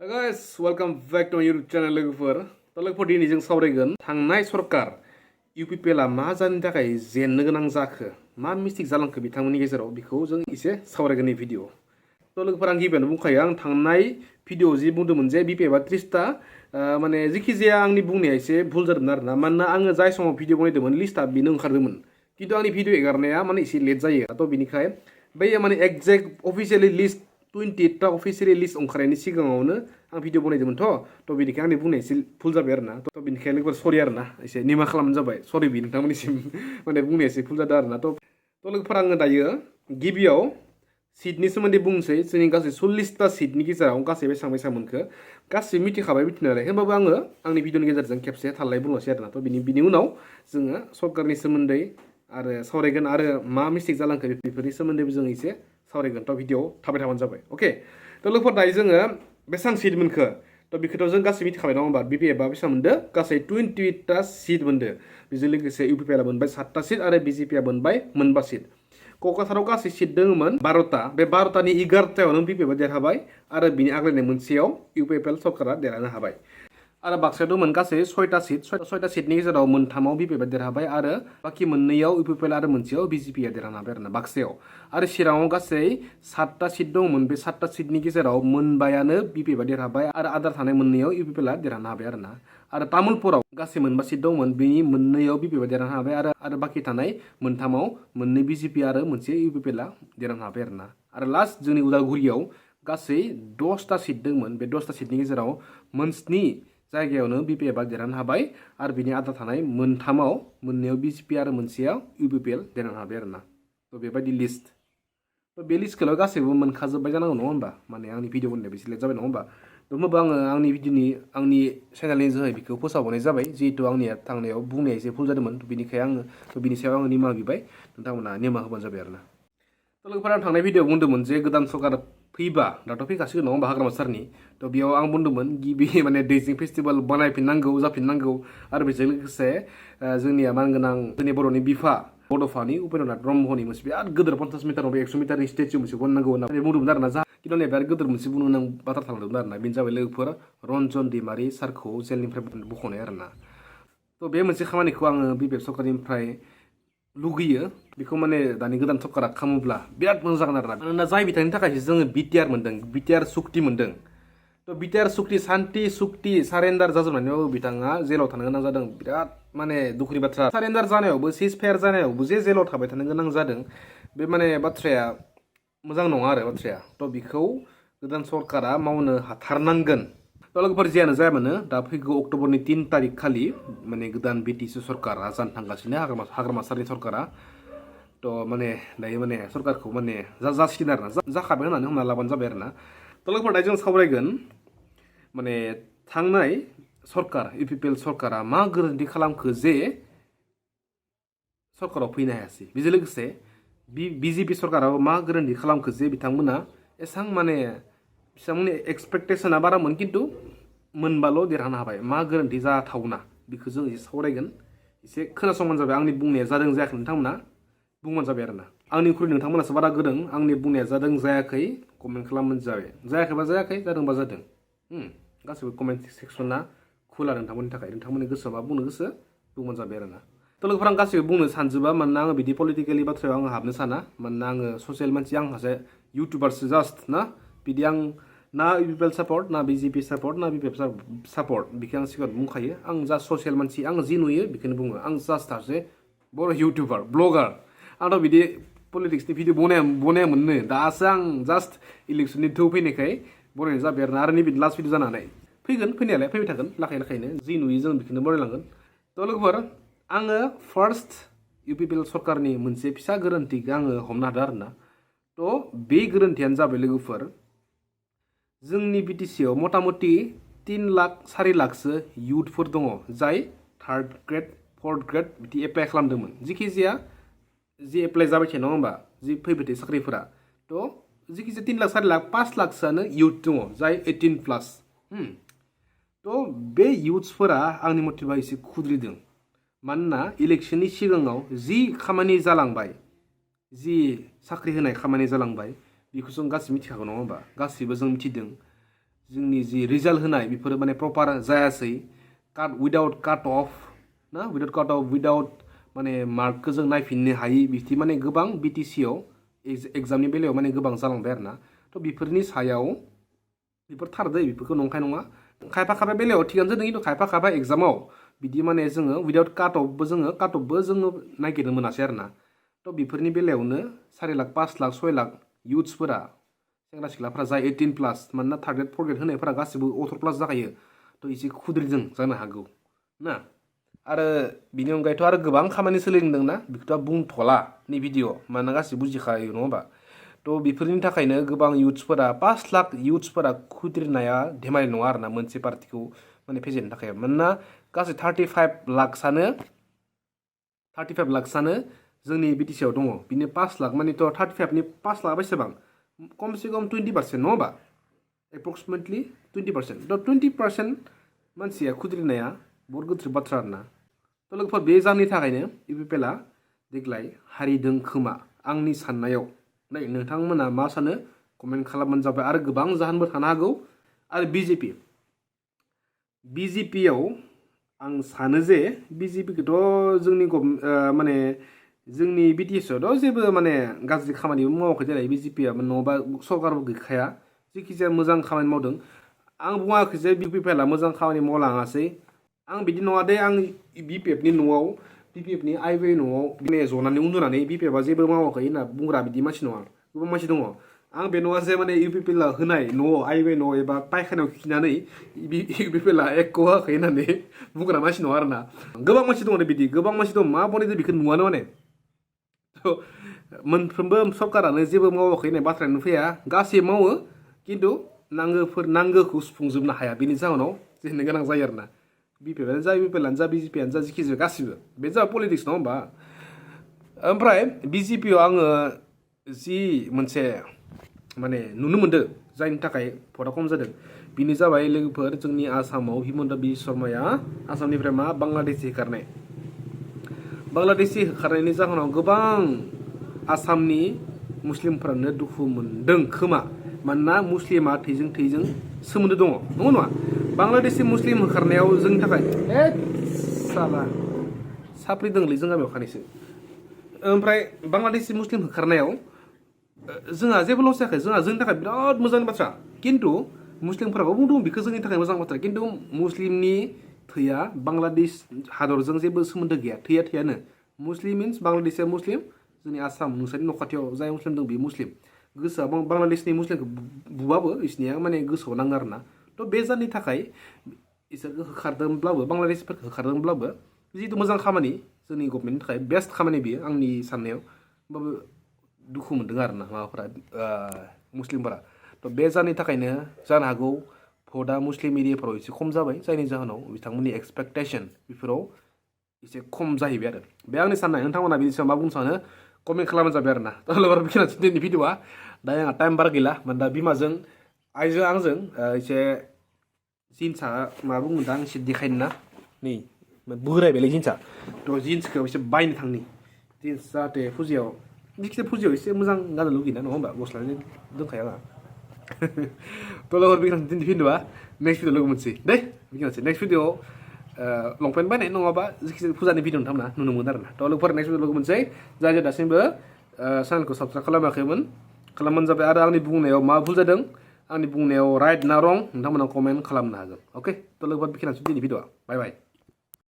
Hi guys, welcome back to my YouTube channel लोगोफोर दिनै जों सावरायगोन थांनाय सरकार UPPL आ मा जानो थाखाय जेननो गोनां जाखो मा मिस्टेक जालांखो बिथांमोननि गेजेराव बेखौ जों एसे सावरायगोन भिडिअ लोगोफोर आं गिबियावनो बुंखायो आं थांनाय भिडिअ जि बुंदोंमोन जे BPF आ 30टा माने जेखि जाया आंनि बुंनाया एसे भुल जादोंमोन आरोना मानोना आङो जाय समाव भिडिअ बनायदोंमोन लिस्टआ बेनो ओंखारदोंमोन किन्तु आंनि भिडिअ एगारनाया माने एसे लेट जायो थ' बिनिखाय बै माने एक्जेक्ट अफिसियेलि लिस्ट 28टा अफिसियेलि लिस्ट ओंखारनायनि सिगाङावनो आं भिडिअ बनायदोंमोनथ' बिनिखाय आंनि बुंनाया एसे भुल जाबाय आरोना थ' बिनिखाय लोगोफोर सरि आरोना एसे निमाहा खालामनो जाबाय सरि बि नोंथांमोननिसिम माने बुंनाया एसे भुल जादों आरोना थ' लोगोफोर आङो दायो गिबियाव सीटनि सोमोन्दै बुंनोसै जोंनि गासै 40टा सीटनि गेजेराव गासै बेसेबां बेसेबां मोनखो गासै मिथिखाबाय मिथिनायालाय होमबाबो आङो आंनि भिडिअनि गेजेरजों खेबसे थालाय बुंनोसै आरोना थ' बिनि उनाव जोङो सरकारनि सोमोन्दै आरो सावरायगोन आरो मा मिस्टेक जालांखो बेफोरनि सोमोन्दैबो जों एसे सावरायगोन थ' भिडिअ थाबाय थाबानो जाबाय अके थ' लोगोफोर दायो जोङो बेसेबां सीट मोनखो थ' बेखौथ' जों गासै मिथिखाबाय नङा होमबा BPF आ बेसेबां मोनदो गासै 28टा सीट मोनदो बेजों लोगोसे UPPL आ मोनबाय 7टा सीट आरो BJP आ मोनबाय मोनबा सीट क'क्राझाराव गासै सीट दङमोन 12टा बे 12टानि 11टायावनो BPF आ देरहाबाय आरो बिनि आग्लायनाय मोनसेयाव UPPL सरकारा देरहानो हाबाय आरो बाक्सायाव दंमोन गासै 6टा सीट 6टा सीटनि गेजेराव मोनथामाव BPF आ देरहाबाय आरो बाखि मोननैयाव UPPL आरो मोनसेयाव BJP आ देरहानो हाबाय आरोना बाक्सायाव आरो चिराङाव गासै 7टा सीट दंमोन बे 7टा सीटनि गेजेराव मोनबायानो BPF आ देरहाबाय आरो आद्रा थानाय मोननैयाव UPPL आ देरहानो हाबाय आरो तामुलपुराव गासै मोनबा सीट दंमोन बेनि मोननैयाव BPF आ देरहानो हाबाय आरो बाखि थानाय मोनथामाव मोननै BJP आरो मोनसे UPPL आ देरहानो हाबाय आरो लास्ट जोंनि उदालगुरियाव गासै 10टा सीट दंमोन बे 10टा सीटनि गेजेराव मोनस्नि जायगायावनो BPF आ देरहानो हाबाय आरो बिनि आद्रा थानाय मोननैयाव BJP आरो मोनसेयाव UPPL देरहानो हाबाय आरोना थ' बेबायदि लिस्ट थ' बे लिस्टखौल' गासैबो मोनखाजोब्बाय जानांगौ नङा होमबा माने आंनि भिडिअ बननाया बेसे लेट जाबाय नङा होमबा होमबाबो आङो आंनि चेनेलनि जोहै बेखौ फोसावनाय जाबाय जिहेतु आंनिया थांनायाव बुंनाया एसे भुल जादोंमोन बेनिखायनो बिनि सायाव आङो निमाहा बिबाय नोंथांमोना निमाहा होबानो जाबाय आरोना थ' लोगोफोर आं थांनाय भिडिअ बुंदोंमोन जे गोदान सरकार फैबा दाथ' फैखासिगोन नङा होमबा हाग्रामा सारनि थ' बेयाव आं बुंदोंमोन गिबि माने दैजिं फेस्टिभेल बानायफिननांगौ जाफिननांगौ आरो बेजों लोगोसे जोंनिया मानगोनां जोंनि बर'नि बिफा बड'फानि उपेन्द्रनाथ ब्रह्मनि मोनसे बिराद गिदिर 50 मिटार 100 मिटारनि स्टेचु मोनसे बनायनांगौ होनना बुंदोंमोन आरोना किन्तु बिराद गिदिर मोनसे बुंनो गोनां बाथ्रा थालांदोंमोन आरोना बेनो जाबाय लोगोफोर रन्जन दैमारि सारखौ जेलनिफ्राय बख'नाय आरोना थ' बे मोनसे खामानिखौ आङो BPF सरकारनिफ्राय लुगैयो बेखौ माने दानि गोदान सरकारा खालामोब्ला बिराद मोजां जागोन आरोना मानोना जाय बिथांनि थाखायसो जोङो BTR मोन्दों BTR सुक्ति मोन्दों थ' BTR सुक्ति सान्ति सुक्ति सारेन्डार जाजोबनायाव बिथाङा जेलाव थानो गोनां जादों बिराद माने दुखुनि बाथ्रा सारेन्डार जानायावबो सिज फायार जानायावबो जे जेलाव थाबाय थानो गोनां जादों बे माने बाथ्राया मोजां नङा आरो बाथ्राया थ' बेखौ गोदान सरकारा मावनो हाथारनांगोन थ' लोगोफोर जियानो जायामानो दा फैगौ अक्ट'बरनि 3 तारिख खालि माने गोदान BTC सरकारा जानो थांगासिनो हाग्रामा सारनि सरकारा थ' माने दायो माने सरकारखौ माने जासिगोन आरोना जाखाबाय होननानै हमना लाबानो जाबाय आरोना थ' लोगोफोर दायो जों सावरायगोन माने थांनाय सरकार UPPL सरकारा मा गोरोन्थि खालामखो जे सरकाराव फैनो हायासै बेजों लोगोसे BJP सरकाराबो मा गोरोन्थि खालामखो जे बिथांमोना एसां माने बिथांमोननि एक्सपेक्टेसना बारामोन किन्तु मोनबाल' देरहानो हाबाय मा गोरोन्थि जाथावना बेखौ जों एसे सावरायगोन एसे खोनासंबानो जाबाय आंनि बुंनाया जादों जायाखै नोंथांमोना बुंबानो जाबाय आरोना आंनिख्रुइ नोंथांमोनासो बारा गोरों आंनि बुंनाया जादों जायाखै कमेन्ट खालामबानो जाबाय जायाखैबा जायाखै जादोंबा जादों गासैबो कमेन्ट सेक्सना खुला नोंथांमोननि थाखाय नोंथांमोननि गोसोआ मा बुंनो गोसो बुंबानो जाबाय आरोना थ' लोगोफोर आं गासैबो बुंनो सानजोबा मानोना आङो बिदि पलिटिकेलि बाथ्रायाव आङो हाबनो साना मानोना आङो ससियेल मानसि आं सासे इउटुबारसो जास्ट ना बिदि आं ना UPPL सापर्ट ना BJP सापर्ट ना BPF सापर्ट बेखौ आं सिगाङाव बुंखायो आं जास्ट ससियेल मानसि आं जि नुयो बेखौनो बुङो आं जास्ट सासे बर' इउटुबार ब्लगार आंथ' बिदि पलिटिक्सनि भिडिअ बनायामोननो दासो आं जास्ट इलेक्सननि थौ फैनायखाय बनायनाय जाबाय आरो नैबे लास्ट भिडिअ जानानै फैगोन फैनायालाय फैबाय थागोन लाखायनो जि नुयो जों बेखौनो बनायलांगोन थ' लोगोफोर आङो फार्स्ट UPPL सरकारनि मोनसे फिसा गोरोन्थिखौ आङो हमनो हादों आरोना थ' बे गोरोन्थियानो जाबाय लोगोफोर जोंनि BTC आव मथा मथि 3 लाख 4 लाखसो इयुथफोर दङ जाय 3rd ग्रेड 4th ग्रेड बिदि एप्लाइ खालामदोंमोन जिखि जाया जि एप्लाइ जाबाय थायो नङा होमबा जि फैबाय थायो साख्रिफोरा थ' जिखि जाया 3 लाख 4 लाख 5 लाखसोआनो इयुथ दङ जाय 18+ थ' बे इयुथ्सफोरा आंनि मथेबा एसे खुद्रिदों मानोना इलेक्सननि सिगाङाव जि खामानि जालांबाय जि साख्रि होनाय खामानि जालांबाय बेखौ जों गासैबो मिथिखागौ नङा होमबा गासैबो जों मिथिदों जोंनि जि रिजाल्ट होनाय बेफोरो माने प्रपार जायासै विदाउट काट अफ ना विदाउट काट अफ विदाउट माने मार्कखौ जों नायफिननो हायि बिदि माने गोबां BTC आव एग्जामनि बेलायाव माने गोबां जालांबाय आरो ना थ' बेफोरनि सायाव बेफोर थारदै बेफोरखौ नंखाय नङा खायफा बेलायाव थिगानो जादों खिन्थु खायफा एग्जामाव बिदि माने जोङो विदाउट काट अफबो जोङो नागिरनो मोनासै आरो ना थ' बेफोरनि बेलायावनो 4 लाख 5 लाख 6 लाख इयुथ्सफोरा सेंग्रा सिख्लाफोरा जाय 18+ मानोना थार्ड ग्रेड फर्थ ग्रेड होनायफोरा गासिबो 18+ जाखायो थ' एसे खुद्रिदों जानो हागौ ना आरो बिनि अनगायैथ' आरो गोबां खामानि सोलिदों ना बेखौथ' बुंथ'ला नै भिडिअ मानोना गासिबो बुजिखायो नङा होमबा थ' बेफोरनि थाखायनो गोबां इयुथ्सफोरा 5 लाख इयुथ्सफोरा खुद्रिनाया धेमालि नङा आरो ना मोनसे पार्टिखौ माने फेजेननो थाखाय मानोना गासै 35 लाखसानो जोंनि BTC आव दङ बिनो 5 लाख मानेथ' 35 नि 5 लाखआ बेसेबां कमसे कम 20% नङा होमबा एप्रक्सिमेटलि 20% थ' 20% मानसिया खुद्रिनाया बहुत गोथौ बाथ्रा आरो ना थ' लोगोफोर बे जाहोननि थाखायनो UPPL आ देग्लाय हारिदों खोमा आंनि साननायाव नै नोंथांमोना मा सानो कमेन्ट खालामबानो जाबाय आरो गोबां जाहोनबो थानो हागौ आरो BJP आव आं सानो जे BJPखौथ' जोंनि माने जोंनि BTS आवथ' जेबो माने गाज्रि खामानिबो मावाखै देलाय BJP आ नङाबा सरकारबो गैखाया जेखिजाया मोजां खामानि मावदों आं बुङाखै जे UPPL आ मोजां खामानि मावलाङासै आं बिदि नङा दे आं BPF नि न'आव BPF नि आइवे न'आव बिदिनो जनानै उन्दुनानै BPF आ जेबो मावाखै होनना बुंग्रा बिदि मानसि नङा गोबां मानसि दङ आं बे नङा जे माने UPPL आ होनाय न'आव आइवे न' एबा पायखानायाव खिनानै UPPL आ एक होआखै होननानै बुंग्रा मानसि नङा आरोना गोबां मानसि दङ बिदि गोबां मानसि दं मा बनायदों बेखौ नुवानो माने मोनफ्रोमबो सरकारानो जेबो मावाखै होननाय बाथ्रायानो फैया गासै मावो खिन्थु नांगौखौ सुफुंजोबनो हाया बेनि जाहोनाव जेननो गोनां जायो आरोना BPF आनो जा UPPL आनो जा BJP आनो जा जिखिजाया गासिबो बे जाबाय पलिटिक्स नङा होमबा ओमफ्राय BJP आव आङो जि मोनसे माने नुनो मोनदों जायनि थाखाय भटआ खम जादों बेनो जाबाय लोगोफोर जोंनि आसामाव हिमन्त बिश्व शर्माया आसामनिफ्राय मा बांलादेशि होखारनायनि जाहोनाव गोबां आसामनि मुस्लिमफोरानो दुखु मोनदों खोमा मानोना मुस्लिमा थैजों सोमोन्दो दङ नंगौ नङा बांलादेशि मुस्लिम होखारनायाव जोंनि थाखाय साला साप्रि दंलै जों गामियाव खानैसो ओमफ्राय बांलादेशि मुस्लिम होखारनायाव जोंहा जेबो लस जायाखै जोंनि थाखाय बिराद मोजांनि बाथ्रा खिन्थु मुस्लिमफोराबो बुंदों बेखौ जोंनि थाखाय मोजां बाथ्रा खिन्थु मुस्लिमनि थैया बांलादेश हादरजों जेबो सोमोन्दो गैया थैयानो मुस्लिम मिन्स बांलादेशिया मुस्लिम जोंनि आसाम नोंसोरनि न' खाथियाव जाय मुस्लिम दं बे मुस्लिम गोसोआ बांलादेशनि मुस्लिमखौ बुबाबो बिसोरनिया माने गोसोआव नाङो आरोना थ' बे जाहोननि थाखाय इसोरखौ होखारदोंब्लाबो बांलादेशफोरखौ होखारदोंब्लाबो जिहेतु मोजां खामानि जोंनि गभर्नमेन्टनि थाखाय बेस्ट खामानि बियो आंनि साननायाव होमबाबो दुखु मोनदों आरोना माबाफोरा मुस्लिमफोरा थ' बे जाहोननि थाखायनो जानो हागौ भटआ मुस्लिम एरियाफोराव एसे खम जाबाय जायनि जाहोनाव बिथांमोननि एक्सपेक्टेसन बेफोराव एसे खम जाहैबाय आरो बे आंनि साननाय नोंथांमोना बिनि सायाव मा बुंनो सानो कमेन्ट खालामबानो जाबाय आरोना थ' बेखिनियानोसै दिनैनि भिडिअआ दा आंहा टाइम बारा गैला मानोना बिमाजों आंजों एसे जिन्सआ मा बुङो दा आं एसे देखायनो ना नै बोरायबायलै जिन्सआ थ' जिन्सखौ एसे बायनो थांनि जिन्स जाहाथे फुजायाव एसे मोजां गाननो लुगैना नङा होमबा गस्लानि दोनखाया आंहा थ' लोगोफोर बेखिनियानोसै दिनैनि भिडिअआ नेक्स्ट भिडिअ लोगो मोनसै दे बेखिनियानोसै नेक्स्ट भिडिअआव लंपेन्ट बायनाय नङाबा जिखिजाया फुजानि भिडिअ नोंथांमोना नुनो मोनो आरोना थ' लोगोफोर नेक्स्ट भिडिअ लोगो मोनसै जाय दासिमबो चेनेलखौ साबसक्राइब खालामाखैमोन खालामबानो जाबाय आरो आंनि बुंनायाव मा भुल जादों आंनि बुंनायाव राइट ना रं नोंथांमोना कमेन्ट खालामनो हागोन अके थ' लोगोफोर बेखिनियानोसै दिनैनि भिडिअआ बाय बाय